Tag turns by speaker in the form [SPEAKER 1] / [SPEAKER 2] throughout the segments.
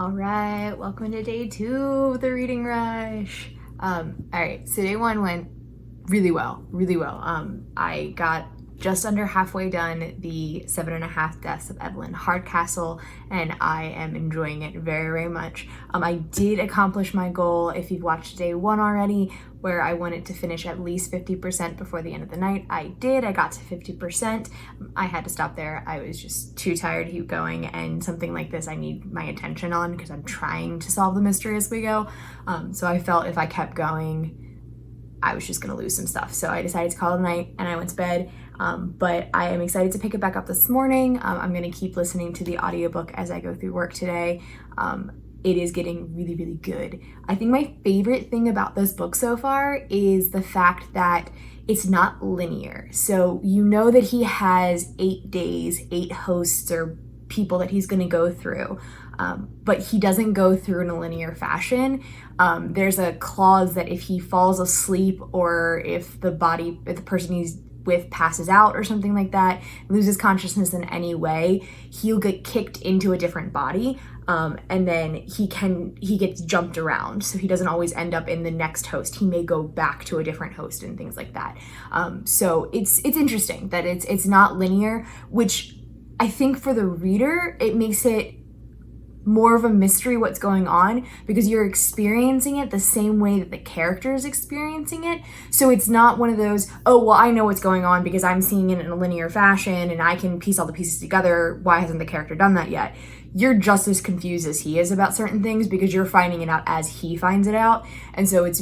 [SPEAKER 1] All right, welcome to day 2 of the reading rush. All right, so day 1 went really well. I got just under halfway done the 7.5 Deaths of Evelyn Hardcastle, and I am enjoying it very, very much. I did accomplish my goal, if you've watched day 1 already, where I wanted to finish at least 50% before the end of the night. I did. I got to 50%. I had to stop there. I was just too tired to keep going, and something like this I need my attention on because I'm trying to solve the mystery as we go. So I felt if I kept going, I was just gonna lose some stuff. So I decided to call it a night and I went to bed. But I am excited to pick it back up this morning. I'm gonna keep listening to the audiobook as I go through work today. It is getting really, really good. I think my favorite thing about this book so far is the fact that it's not linear. So you know that he has 8 days, 8 hosts or people that he's gonna go through. But he doesn't go through in a linear fashion. There's a clause that if he falls asleep or if the person he's with passes out or something like that, loses consciousness in any way, he'll get kicked into a different body. And then he gets jumped around. So he doesn't always end up in the next host. He may go back to a different host and things like that. So it's interesting that it's not linear, which I think for the reader, it makes it more of a mystery what's going on because you're experiencing it the same way that the character is experiencing it. So it's not one of those, oh, well, I know what's going on because I'm seeing it in a linear fashion and I can piece all the pieces together. Why hasn't the character done that yet? You're just as confused as he is about certain things because you're finding it out as he finds it out. And so it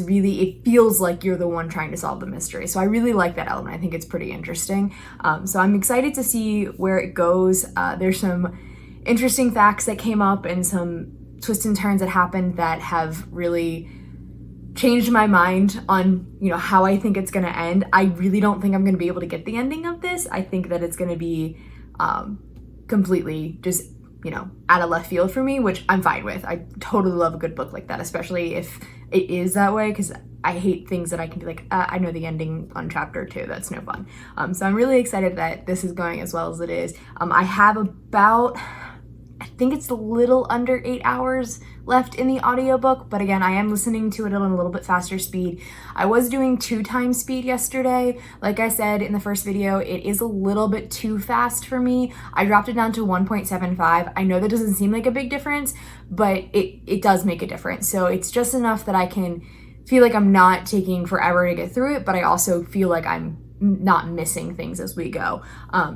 [SPEAKER 1] feels like you're the one trying to solve the mystery. So I really like that element. I think it's pretty interesting. So I'm excited to see where it goes. There's some interesting facts that came up and some twists and turns that happened that have really changed my mind on, how I think it's going to end. I really don't think I'm going to be able to get the ending of this. I think that it's going to be completely just, out of left field for me, which I'm fine with. I totally love a good book like that, especially if it is that way, because I hate things that I can be like, I know the ending on chapter 2. That's no fun. So I'm really excited that this is going as well as it is. I have about, I think it's a little under 8 hours left in the audiobook, but again, I am listening to it at a little bit faster speed. I was doing 2 times speed yesterday. Like I said in the first video, it is a little bit too fast for me. I dropped it down to 1.75. I know that doesn't seem like a big difference, but it does make a difference. So it's just enough that I can feel like I'm not taking forever to get through it, but I also feel like I'm not missing things as we go.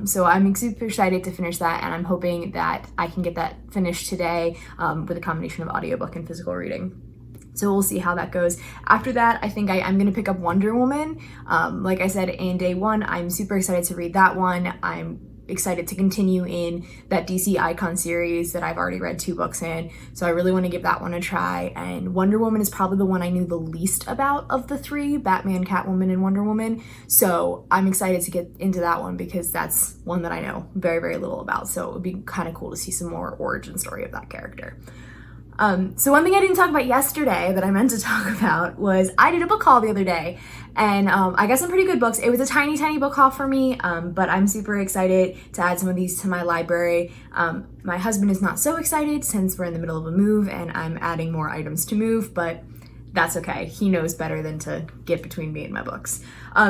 [SPEAKER 1] So I'm super excited to finish that, and I'm hoping that I can get that finished today with a combination of audiobook and physical reading. So we'll see how that goes. After that, I think I'm going to pick up Wonder Woman. Like I said in day 1, I'm super excited to read that one. I'm excited to continue in that DC Icon series that I've already read 2 books in. So I really want to give that one a try. And Wonder Woman is probably the one I knew the least about of the 3, Batman, Catwoman, and Wonder Woman. So I'm excited to get into that one because that's one that I know very, very little about. So it would be kind of cool to see some more origin story of that character. So one thing I didn't talk about yesterday that I meant to talk about was I did a book haul the other day, and I got some pretty good books. It was a tiny, tiny book haul for me, but I'm super excited to add some of these to my library. My husband is not so excited since we're in the middle of a move and I'm adding more items to move, but that's okay. He knows better than to get between me and my books.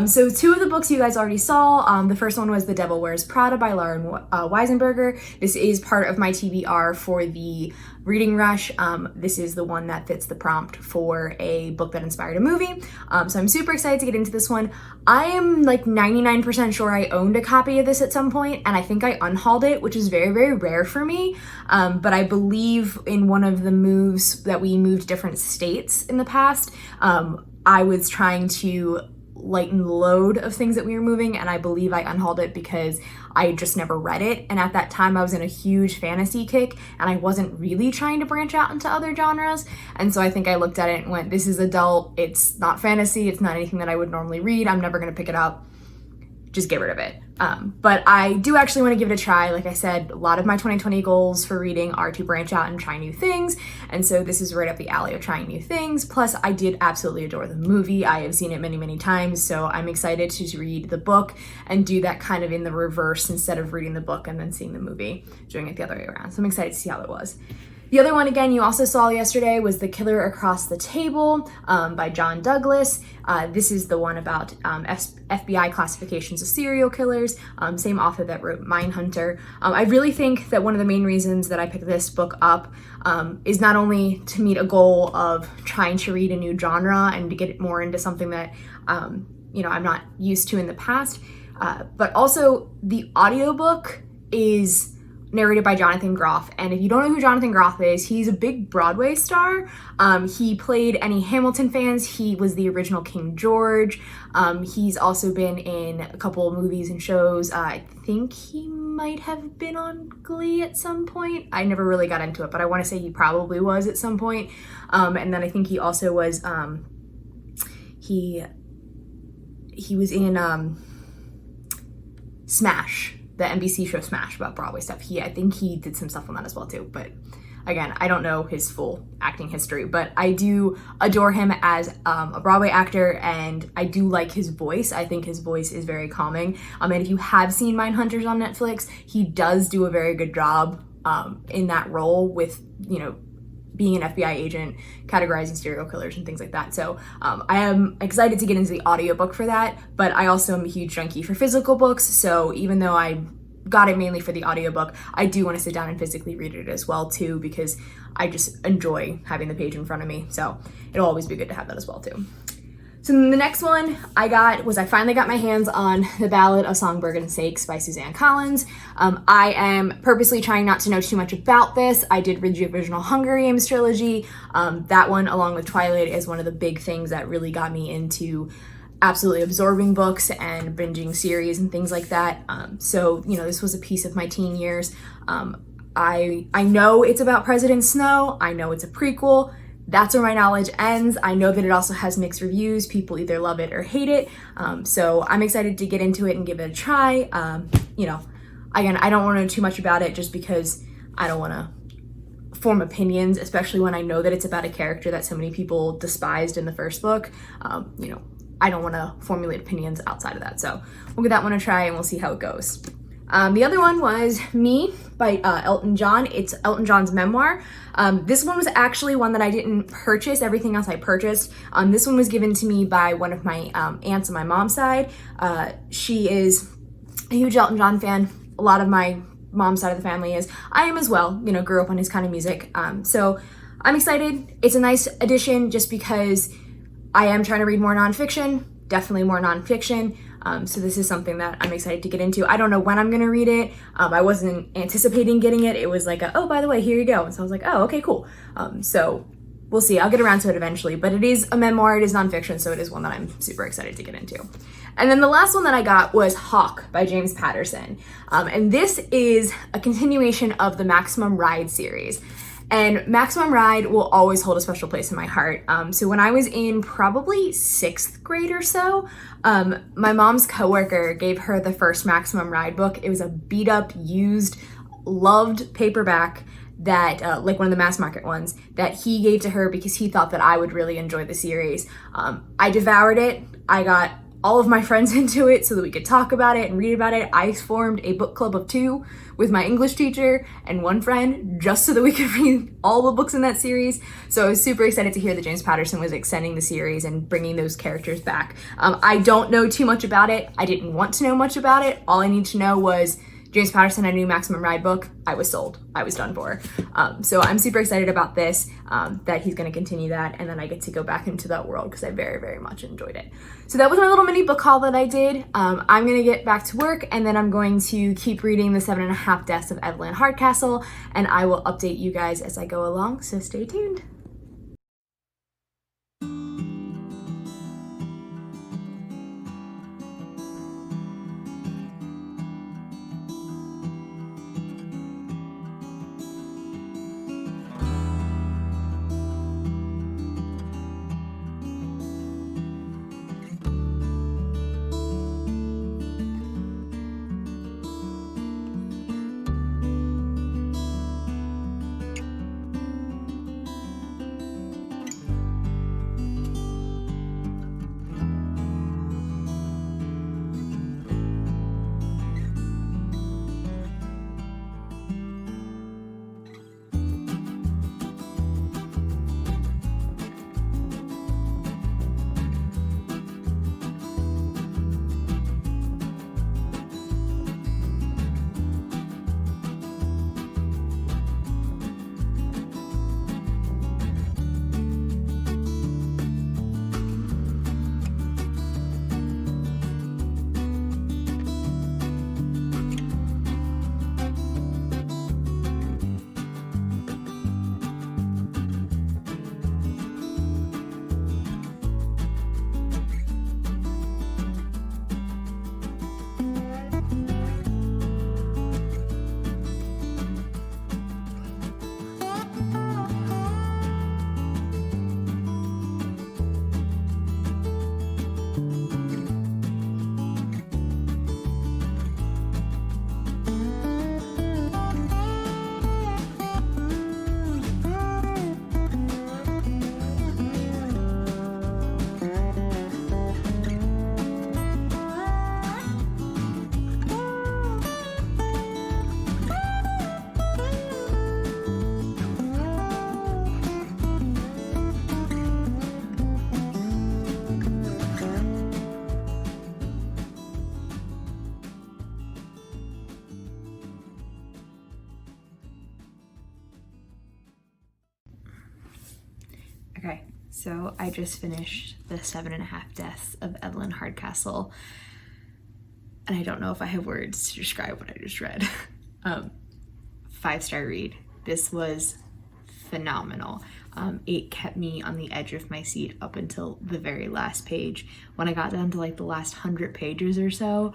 [SPEAKER 1] So 2 of the books you guys already saw. The first one was The Devil Wears Prada by Lauren Weisenberger. This is part of my TBR for the Reading Rush. This is the one that fits the prompt for a book that inspired a movie. So I'm super excited to get into this one. I am like 99% sure I owned a copy of this at some point, and I think I unhauled it, which is very, very rare for me. But I believe in one of the moves that we moved different states in the past, I was trying to lighten the load of things that we were moving, and I believe I unhauled it because I just never read it, and at that time I was in a huge fantasy kick and I wasn't really trying to branch out into other genres, and so I think I looked at it and went, this is adult, it's not fantasy, it's not anything that I would normally read, I'm never gonna pick it up, just get rid of it. But I do actually want to give it a try. Like I said, a lot of my 2020 goals for reading are to branch out and try new things. And so this is right up the alley of trying new things. Plus, I did absolutely adore the movie. I have seen it many, many times. So I'm excited to read the book and do that kind of in the reverse instead of reading the book and then seeing the movie, doing it the other way around. So I'm excited to see how it was. The other one, again, you also saw yesterday was The Killer Across the Table by John Douglas. This is the one about FBI classifications of serial killers, same author that wrote Mindhunter. I really think that one of the main reasons that I picked this book up is not only to meet a goal of trying to read a new genre and to get it more into something that you know, I'm not used to in the past, but also the audiobook is narrated by Jonathan Groff. And if you don't know who Jonathan Groff is, he's a big Broadway star. He played any Hamilton fans. He was the original King George. He's also been in a couple of movies and shows. I think he might have been on Glee at some point. I never really got into it, but I want to say he probably was at some point. And then I think he also was, he was in Smash, the NBC show Smash about Broadway stuff. I think he did some stuff on that as well too. But again, I don't know his full acting history, but I do adore him as a Broadway actor, and I do like his voice. I think his voice is very calming. And if you have seen Mindhunters on Netflix, he does do a very good job in that role with, you know, being an FBI agent, categorizing serial killers and things like that. So I am excited to get into the audiobook for that, but I also am a huge junkie for physical books. So even though I got it mainly for the audiobook, I do want to sit down and physically read it as well too, because I just enjoy having the page in front of me. So it'll always be good to have that as well too. So then the next one I got was I finally got my hands on The Ballad of Songbird and Snakes by Suzanne Collins. I am purposely trying not to know too much about this. I did read the original Hunger Games trilogy. That one, along with Twilight, is one of the big things that really got me into absolutely absorbing books and binging series and things like that. So, you know, this was a piece of my teen years. I know it's about President Snow. I know it's a prequel. That's where my knowledge ends. I know that it also has mixed reviews. People either love it or hate it. So I'm excited to get into it and give it a try. You know, again, I don't want to know too much about it just because I don't want to form opinions, especially when I know that it's about a character that so many people despised in the first book. You know, I don't want to formulate opinions outside of that. So we'll give that one a try and we'll see how it goes. The other one was Me by Elton John. It's Elton John's memoir. This one was actually one that I didn't purchase. Everything else I purchased. This one was given to me by one of my aunts on my mom's side. She is a huge Elton John fan. A lot of my mom's side of the family is. I am as well, you know, grew up on his kind of music. So I'm excited. It's a nice addition just because I am trying to read more nonfiction, definitely more nonfiction. So this is something that I'm excited to get into. I don't know when I'm going to read it. I wasn't anticipating getting it. It was like, oh, by the way, here you go. And so I was like, oh, okay, cool. So we'll see. I'll get around to it eventually, but it is a memoir. It is nonfiction. So it is one that I'm super excited to get into. And then the last one that I got was Hawk by James Patterson. And this is a continuation of the Maximum Ride series. And Maximum Ride will always hold a special place in my heart. So when I was in probably 6th grade or so, my mom's coworker gave her the first Maximum Ride book. It was a beat up, used, loved paperback that, like one of the mass market ones, that he gave to her because he thought that I would really enjoy the series. I devoured it. I got all of my friends into it so that we could talk about it and read about it. I formed a book club of 2 with my English teacher and one friend just so that we could read all the books in that series. So I was super excited to hear that James Patterson was extending the series and bringing those characters back. I don't know too much about it. I didn't want to know much about it. All I need to know was James Patterson had a new Maximum Ride book. I was sold. I was done for. So I'm super excited about this, that he's going to continue that, and then I get to go back into that world because I very, very much enjoyed it. So that was my little mini book haul that I did. I'm going to get back to work, and then I'm going to keep reading The 7.5 Deaths of Evelyn Hardcastle, and I will update you guys as I go along, so stay tuned. Okay, so I just finished The 7.5 Deaths of Evelyn Hardcastle, and I don't know if I have words to describe what I just read. 5-star read. This was phenomenal. It kept me on the edge of my seat up until the very last page. When I got down to like the last 100 pages or so,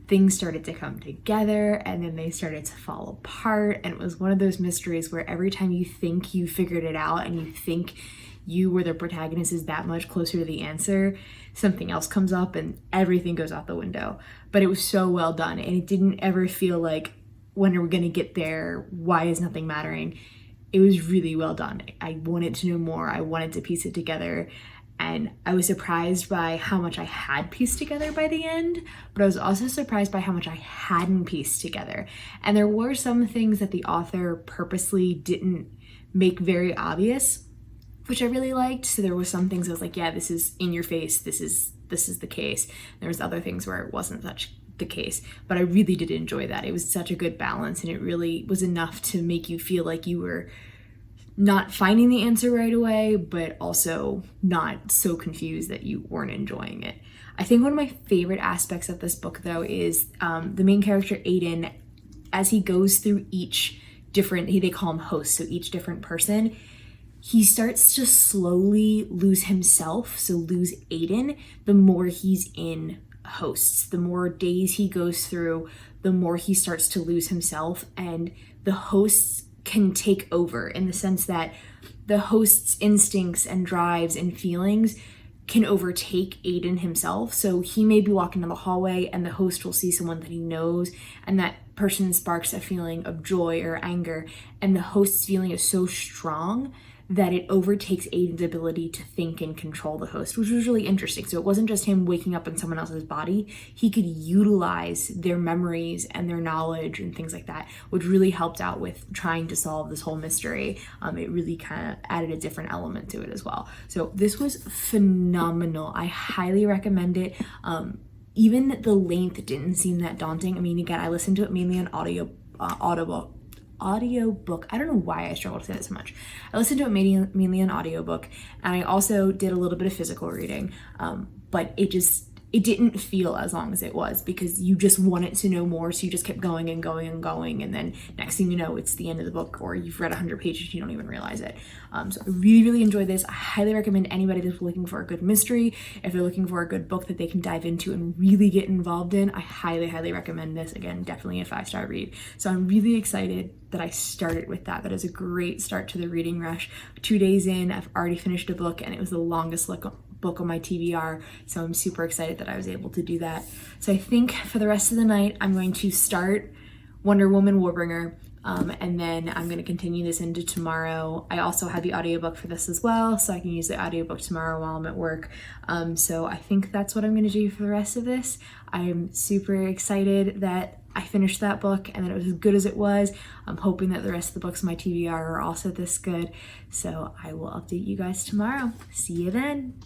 [SPEAKER 1] things started to come together and then they started to fall apart, and it was one of those mysteries where every time you think you figured it out and you think you where the protagonist is that much closer to the answer, something else comes up and everything goes out the window. But it was so well done, and it didn't ever feel like, when are we gonna get there? Why is nothing mattering? It was really well done. I wanted to know more. I wanted to piece it together. And I was surprised by how much I had pieced together by the end, but I was also surprised by how much I hadn't pieced together. And there were some things that the author purposely didn't make very obvious, which I really liked. So there were some things I was like, yeah, this is in your face. This is the case. There was other things where it wasn't such the case, but I really did enjoy that. It was such a good balance, and it really was enough to make you feel like you were not finding the answer right away, but also not so confused that you weren't enjoying it. I think one of my favorite aspects of this book, though, is the main character, Aiden, as he goes through each different, they call him host, so each different person, he starts to slowly lose himself, so lose Aiden, the more he's in hosts. The more days he goes through, the more he starts to lose himself, and the hosts can take over in the sense that the host's instincts and drives and feelings can overtake Aiden himself. So he may be walking down the hallway and the host will see someone that he knows, and that person sparks a feeling of joy or anger, and the host's feeling is so strong that it overtakes Aiden's ability to think and control the host, which was really interesting. So it wasn't just him waking up in someone else's body. He could utilize their memories and their knowledge and things like that, which really helped out with trying to solve this whole mystery. It really kind of added a different element to it as well. So this was phenomenal. I highly recommend it. Even the length didn't seem that daunting. I mean, again, I listened to it mainly on audiobook. I don't know why I struggle to say that so much. I listened to it mainly on audiobook, and I also did a little bit of physical reading, but it didn't feel as long as it was, because you just wanted to know more, so you just kept going and going and going, and then next thing you know, it's the end of the book, or you've read 100 pages and you don't even realize it. So I really enjoyed this. I highly recommend anybody that's looking for a good mystery, if they're looking for a good book that they can dive into and really get involved in, I highly recommend this. Again, definitely a 5-star read. So I'm really excited that I started with that. That is a great start to the reading rush. 2 days in, I've already finished a book, and it was the longest book on my TBR, so I'm super excited that I was able to do that. So I think for the rest of the night, I'm going to start Wonder Woman Warbringer, and then I'm going to continue this into tomorrow. I also have the audiobook for this as well, so I can use the audiobook tomorrow while I'm at work. So I think that's what I'm going to do for the rest of this. I'm super excited that I finished that book and that it was as good as it was. I'm hoping that the rest of the books on my TBR are also this good. So I will update you guys tomorrow. See you then.